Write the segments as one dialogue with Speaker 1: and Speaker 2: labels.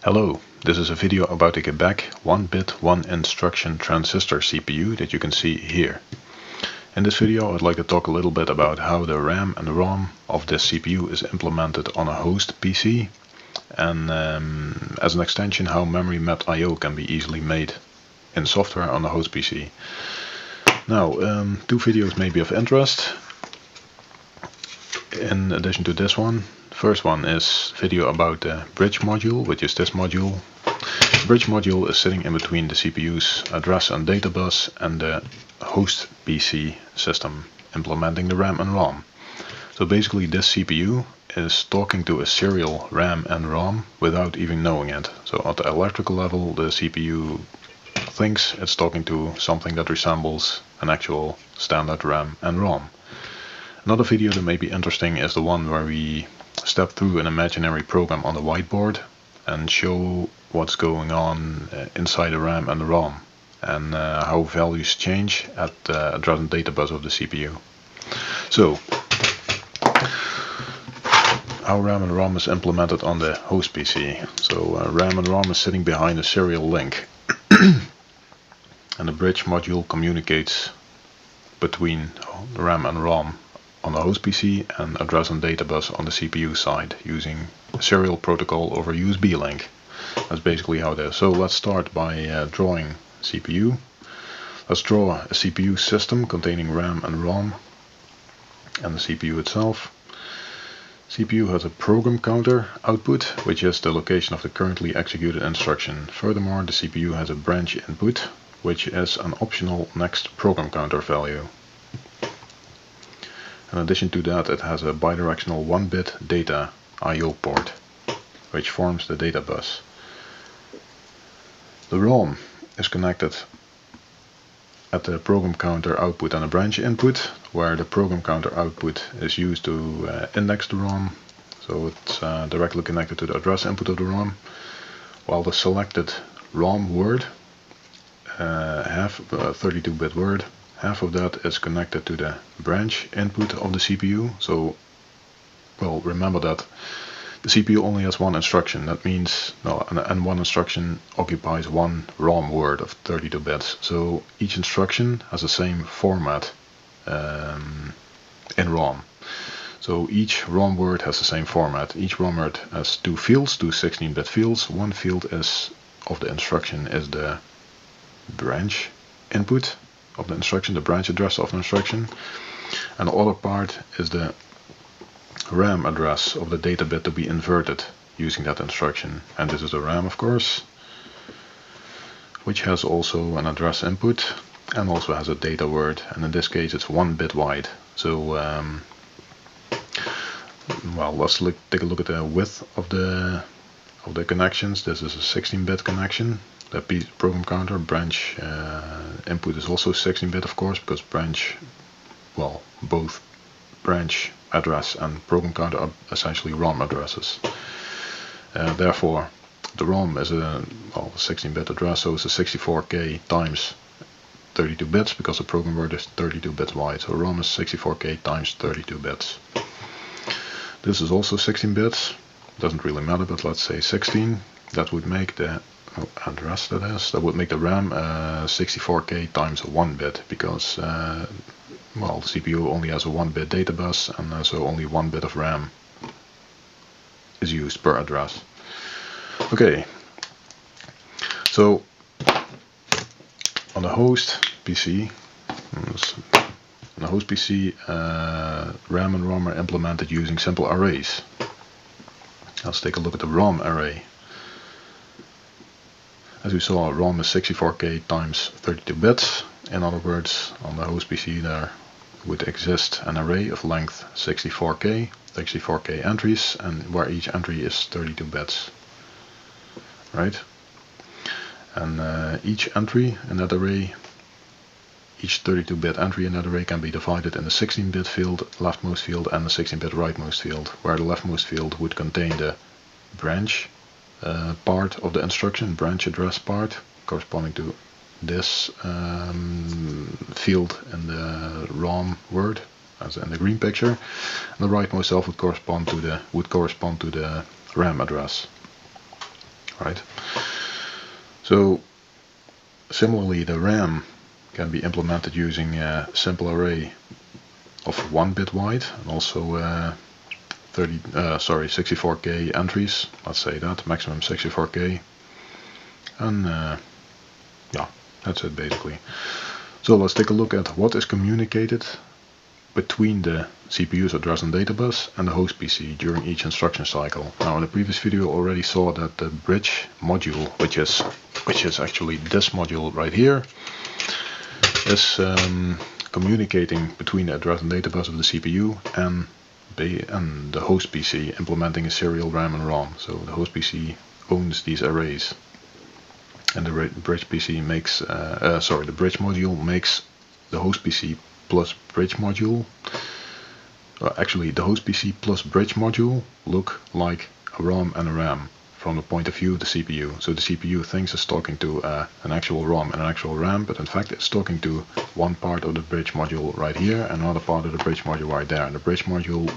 Speaker 1: Hello, this is a video about the Qibec 1-bit 1-instruction transistor CPU that you can see here. In this video I'd like to talk a little bit about how the RAM and ROM of this CPU is implemented on a host PC, and as an extension how memory mapped I/O can be easily made in software on a host PC. Now, two videos may be of interest in addition to this one. First one is video about the bridge module, which is this module. The bridge module is sitting in between the CPU's address and data bus and the host PC system implementing the RAM and ROM. So basically this CPU is talking to a serial RAM and ROM without even knowing it. So at the electrical level the CPU thinks it's talking to something that resembles an actual standard RAM and ROM. Another video that may be interesting is the one where we step through an imaginary program on the whiteboard and show what's going on inside the RAM and the ROM, and how values change at the address and data bus of the CPU. So, how RAM and ROM is implemented on the host PC. So RAM and ROM is sitting behind a serial link and the bridge module communicates between RAM and ROM on the host PC and address and data bus on the CPU side using a serial protocol over USB link. That's basically how it is. So let's start by drawing CPU. Let's draw a CPU system containing RAM and ROM and the CPU itself. CPU has a program counter output, which is the location of the currently executed instruction. Furthermore, the CPU has a branch input, which is an optional next program counter value. In addition to that, it has a bidirectional 1-bit data I/O port, which forms the data bus. The ROM is connected at the program counter output and a branch input, where the program counter output is used to index the ROM, so it's directly connected to the address input of the ROM, while the selected ROM word, half 32-bit word, half of that is connected to the branch input of the CPU. So, well, remember that the CPU only has one instruction. That means, and one instruction occupies one ROM word of 32 bits. So each instruction has the same format in ROM. So each ROM word has the same format. Each ROM word has two fields, two 16-bit fields. One field of the instruction is the branch input of the instruction, the branch address of the instruction, and the other part is the RAM address of the data bit to be inverted using that instruction. And this is the RAM, of course, which has also an address input and also has a data word, and in this case it's 1 bit wide. So well, let's take a look at the width of the connections. This is a 16-bit connection. The program counter branch input is also 16-bit, of course, because branch, well, both branch address and program counter are essentially ROM addresses. Therefore, the ROM is a 16-bit address, so it's a 64K times 32 bits, because the program word is 32 bits wide. So ROM is 64K times 32 bits. This is also 16 bits. Doesn't really matter, but let's say 16. That would make the address, that would make the RAM 64K times 1 bit, because well, the CPU only has a 1-bit data bus, and so only 1 bit of RAM is used per address. Okay, so on the host PC, RAM and ROM are implemented using simple arrays. Let's take a look at the ROM array. As we saw, ROM is 64K times 32 bits. In other words, on the host PC there would exist an array of length 64K entries, and where each entry is 32 bits. Right? And each entry in that array, each 32-bit entry in that array can be divided in the 16-bit field, leftmost field, and the 16-bit rightmost field, where the leftmost field would contain the branch part of the instruction, branch address part, corresponding to this field in the ROM word, as in the green picture. And the rightmost self would correspond to the RAM address. right? So similarly, the RAM can be implemented using a simple array of 1 bit wide and also 64K entries. Let's say that maximum 64K, and yeah, that's it basically. So let's take a look at what is communicated between the CPU's address and data bus and the host PC during each instruction cycle. Now, in the previous video already saw that the bridge module, which is actually this module right here, is communicating between the address and data bus of the CPU and the host PC, implementing a serial RAM and ROM. So the host PC owns these arrays, and the bridge PC makes the bridge module makes the host PC plus bridge module. Actually, the host PC plus bridge module look like a ROM and a RAM from the point of view of the CPU. So the CPU thinks it's talking to an actual ROM and an actual RAM, but in fact it's talking to one part of the bridge module right here and another part of the bridge module right there. And the bridge module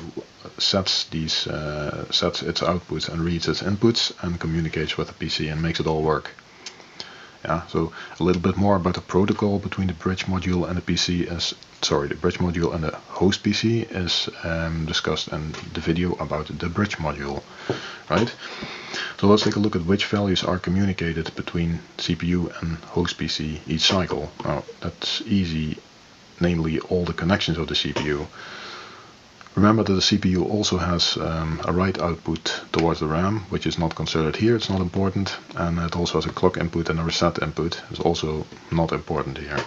Speaker 1: sets its outputs and reads its inputs and communicates with the PC and makes it all work. Yeah, so a little bit more about the protocol between the bridge module and the PC the bridge module and the host PC is discussed in the video about the bridge module, right? So let's take a look at which values are communicated between CPU and host PC each cycle. Now that's easy, namely all the connections of the CPU. Remember that the CPU also has a write output towards the RAM, which is not considered here, it's not important, and it also has a clock input and a reset input, it's also not important here.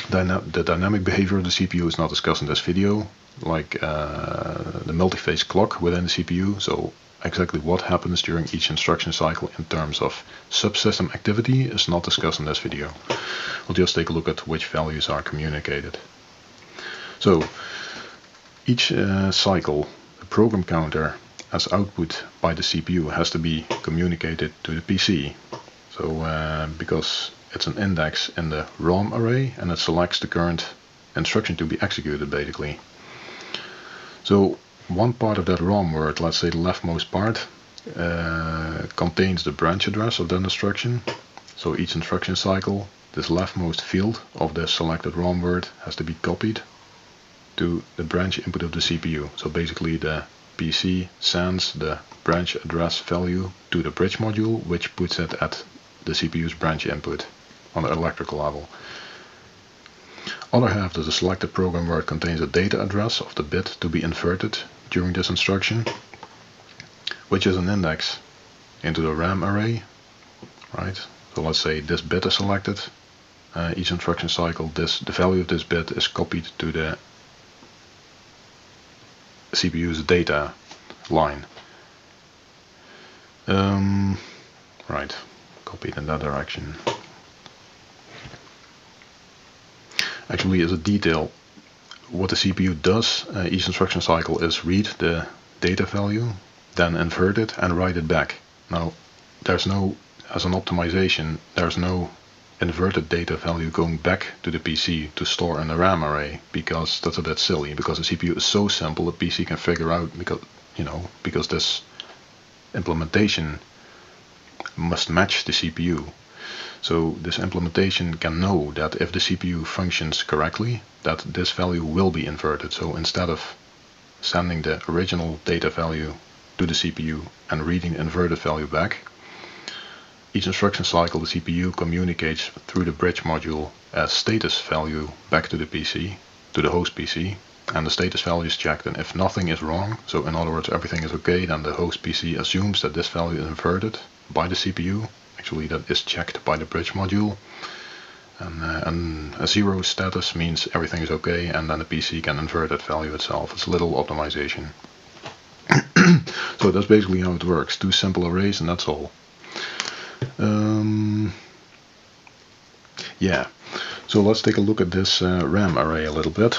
Speaker 1: The dynamic behavior of the CPU is not discussed in this video, like the multi-phase clock within the CPU, so exactly what happens during each instruction cycle in terms of subsystem activity is not discussed in this video. We'll just take a look at which values are communicated. So each cycle, the program counter as output by the CPU has to be communicated to the PC. So because it's an index in the ROM array and it selects the current instruction to be executed basically. So one part of that ROM word, let's say the leftmost part, contains the branch address of that instruction. So each instruction cycle, this leftmost field of the selected ROM word has to be copied to the branch input of the CPU. So basically the PC sends the branch address value to the bridge module, which puts it at the CPU's branch input on the electrical level. Other half of the selected program word contains a data address of the bit to be inverted during this instruction, which is an index into the RAM array, right? So let's say this bit is selected. Each instruction cycle, the value of this bit is copied to the CPU's data line. Right, copied in that direction. Actually, as a detail, what the CPU does each instruction cycle is read the data value, then invert it and write it back. Now, there's no, as an optimization, there's no inverted data value going back to the PC to store in the RAM array, because that's a bit silly, because the CPU is so simple the PC can figure out, because this implementation must match the CPU. So this implementation can know that if the CPU functions correctly, that this value will be inverted. So instead of sending the original data value to the CPU and reading the inverted value back, each instruction cycle the CPU communicates through the bridge module as status value back to the PC, to the host PC, and the status value is checked, and if nothing is wrong, so in other words everything is okay, then the host PC assumes that this value is inverted by the CPU. Actually that is checked by the bridge module, and a 0 status means everything is okay, and then the PC can invert that value itself. It's a little optimization. So that's basically how it works. Two simple arrays and that's all. Yeah, so let's take a look at this RAM array a little bit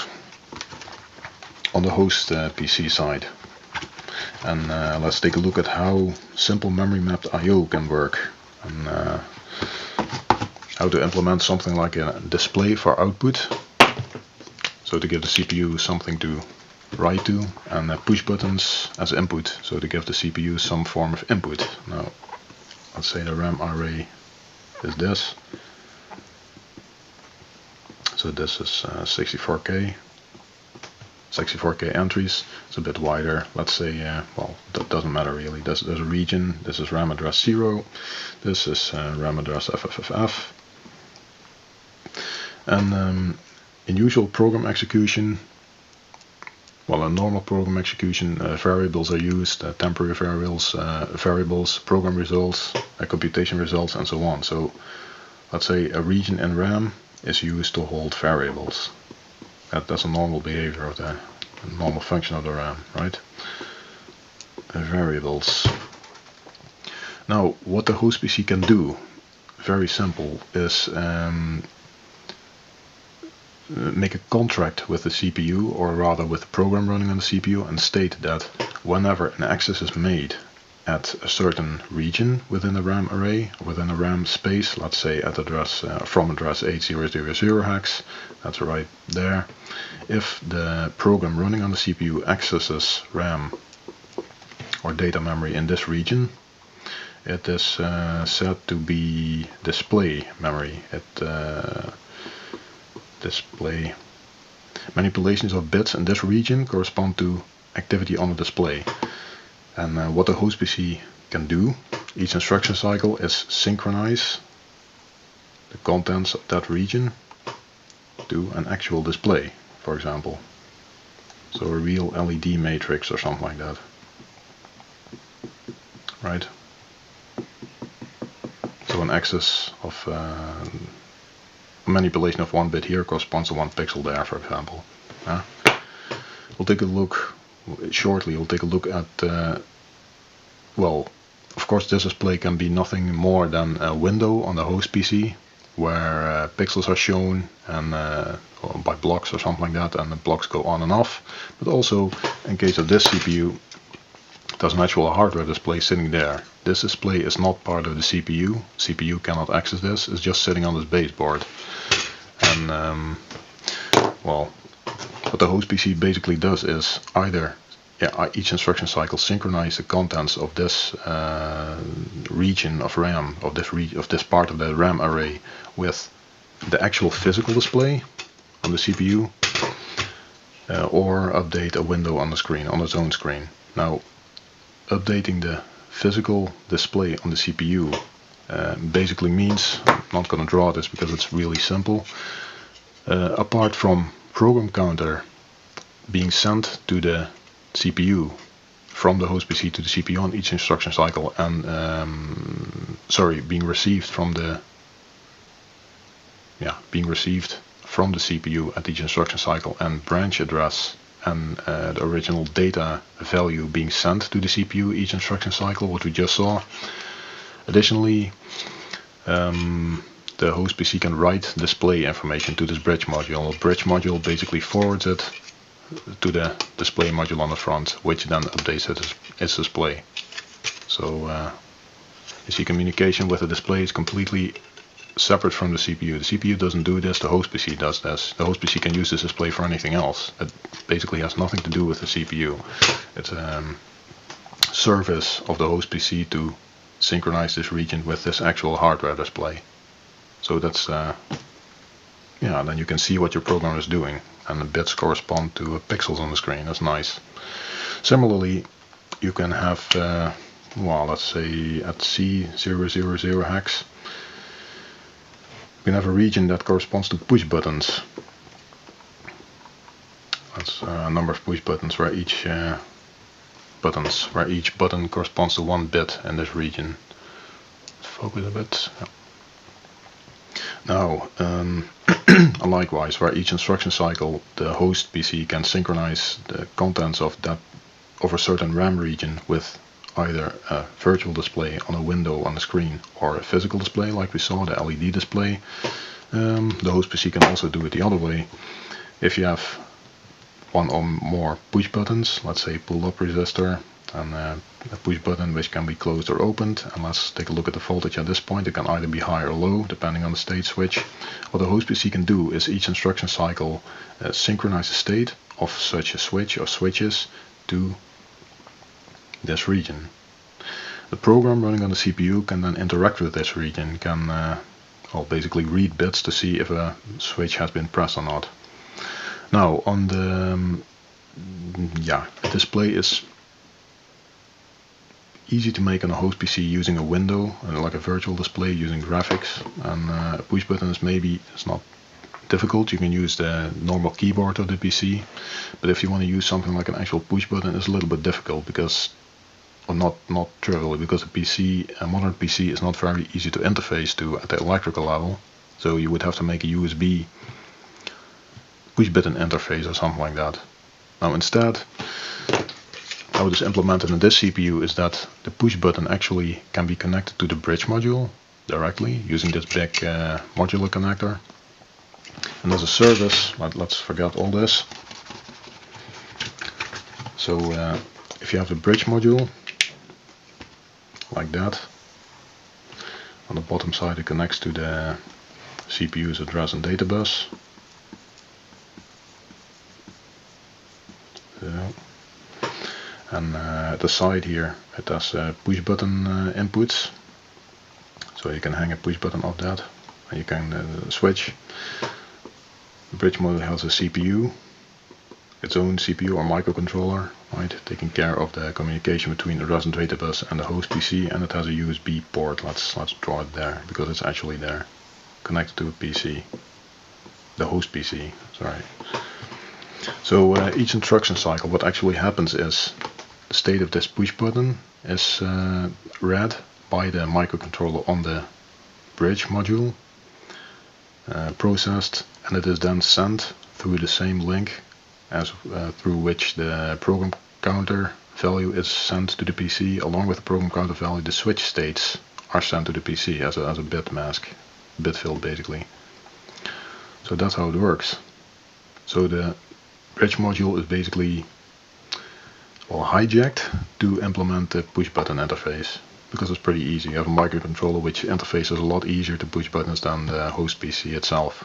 Speaker 1: on the host PC side, and let's take a look at how simple memory mapped I/O can work, and how to implement something like a display for output, so to give the CPU something to write to, and push buttons as input, so to give the CPU some form of input. Now, let's say the RAM array is this. So this is 64K entries. It's a bit wider. Let's say, well, that doesn't matter really. There's a region. This is RAM address 0. This is RAM address FFFF. And in usual program execution, well, in normal program execution, variables are used, temporary variables, program results, computation results, and so on. So let's say a region in RAM is used to hold variables. That's a normal behavior of the normal function of the RAM, right? Variables. Now, what the host PC can do, very simple, is make a contract with the CPU, or rather with the program running on the CPU, and state that whenever an access is made at a certain region within the RAM array, within a RAM space, let's say at address from address 8000 hex, that's right there. If the program running on the CPU accesses RAM or data memory in this region, it is said to be display memory. Display manipulations of bits in this region correspond to activity on the display. And what the host PC can do, each instruction cycle, is synchronize the contents of that region to an actual display, for example. So a real LED matrix or something like that. Right? So an access of manipulation of 1 bit here corresponds to 1 pixel there, for example. We'll take a look shortly. We'll take a look at well, of course this display can be nothing more than a window on the host PC where pixels are shown and by blocks or something like that, and the blocks go on and off. But also, in case of this CPU, there's an actual hardware display sitting there. This display is not part of the CPU. CPU cannot access this. It's just sitting on this baseboard. And well, what the host PC basically does is either each instruction cycle synchronize the contents of this region of RAM, of this part of the RAM array, with the actual physical display on the CPU, or update a window on the screen, on its own screen. Now, updating the physical display on the CPU basically means, I'm not going to draw this because it's really simple, apart from program counter being sent to the CPU from the host PC to the CPU on each instruction cycle, and being received from the CPU at each instruction cycle, and branch address and the original data value being sent to the CPU each instruction cycle, what we just saw. Additionally, the host PC can write display information to this bridge module. The bridge module basically forwards it to the display module on the front, which then updates its display. So you see, communication with the display is completely separate from the CPU. The CPU doesn't do this, the host PC does this. The host PC can use this display for anything else. It basically has nothing to do with the CPU. It's a service of the host PC to synchronize this region with this actual hardware display. So that's then you can see what your program is doing, and the bits correspond to pixels on the screen. That's nice. Similarly, you can have, let's say at C000 hex, you can have a region that corresponds to push buttons. That's a number of push buttons where each button corresponds to 1 bit in this region. Let's focus a bit. Yeah. Now, likewise, where each instruction cycle, the host PC can synchronize the contents of a certain RAM region with either a virtual display on a window on the screen or a physical display, like we saw, the LED display. The host PC can also do it the other way. If you have one or more push buttons, let's say pull up resistor and a push button which can be closed or opened, and let's take a look at the voltage at this point. It can either be high or low depending on the state switch. What the host PC can do is each instruction cycle synchronize the state of such a switch or switches to this region. The program running on the CPU can then interact with this region, can well, basically read bits to see if a switch has been pressed or not. Now on the display is easy to make on a host PC using a window and like a virtual display using graphics, and a push button is maybe it's not difficult. You can use the normal keyboard of the PC, but if you want to use something like an actual push button, it's a little bit difficult because, or not trivially, because a modern PC is not very easy to interface to at the electrical level. So you would have to make a USB push button interface or something like that. Now instead, how it is implemented in this CPU is that the push button actually can be connected to the bridge module directly using this big modular connector. And as a service, let's forget all this. So if you have the bridge module like that, on the bottom side it connects to the CPU's address and data bus. So, and at the side here it has push button inputs, so you can hang a push button off that and you can switch. The bridge module has a CPU, its own CPU or microcontroller, right, taking care of the communication between the address and data bus and the host PC, and it has a USB port. Let's draw it there because it's actually there, connected to a PC, the host PC, sorry. So each instruction cycle, what actually happens is the state of this push button is read by the microcontroller on the bridge module, processed, and it is then sent through the same link as through which the program counter value is sent to the PC. Along with the program counter value, the switch states are sent to the PC as a bit mask, bit fill basically. So that's how it works. So the bridge module is basically hijacked to implement the push button interface, because it's pretty easy. You have a microcontroller which interfaces a lot easier to push buttons than the host PC itself.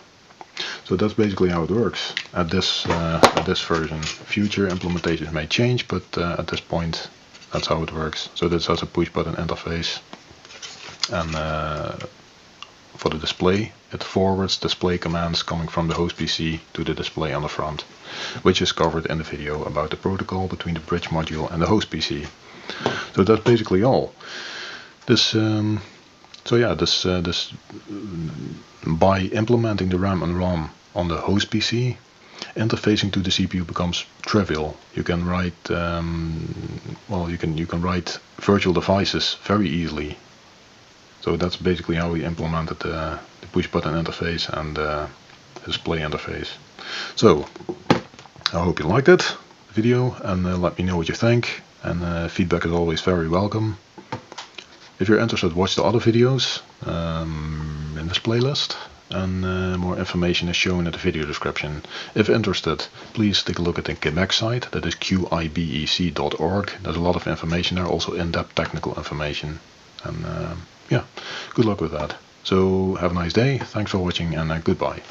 Speaker 1: So that's basically how it works at this version. Future implementations may change, but at this point that's how it works. So this has a push button interface, and for the display it forwards display commands coming from the host PC to the display on the front, which is covered in the video about the protocol between the bridge module and the host PC. So that's basically all. By implementing the RAM and ROM on the host PC, interfacing to the CPU becomes trivial. You can write you can write virtual devices very easily. So that's basically how we implemented the push button interface and the display interface. So I hope you liked it, the video, and let me know what you think, and feedback is always very welcome. If you're interested, watch the other videos in this playlist, and more information is shown in the video description. If interested, please take a look at the Qibec site, that is qibec.org. There's a lot of information there, also in-depth technical information. And yeah, good luck with that. So have a nice day, thanks for watching, and goodbye.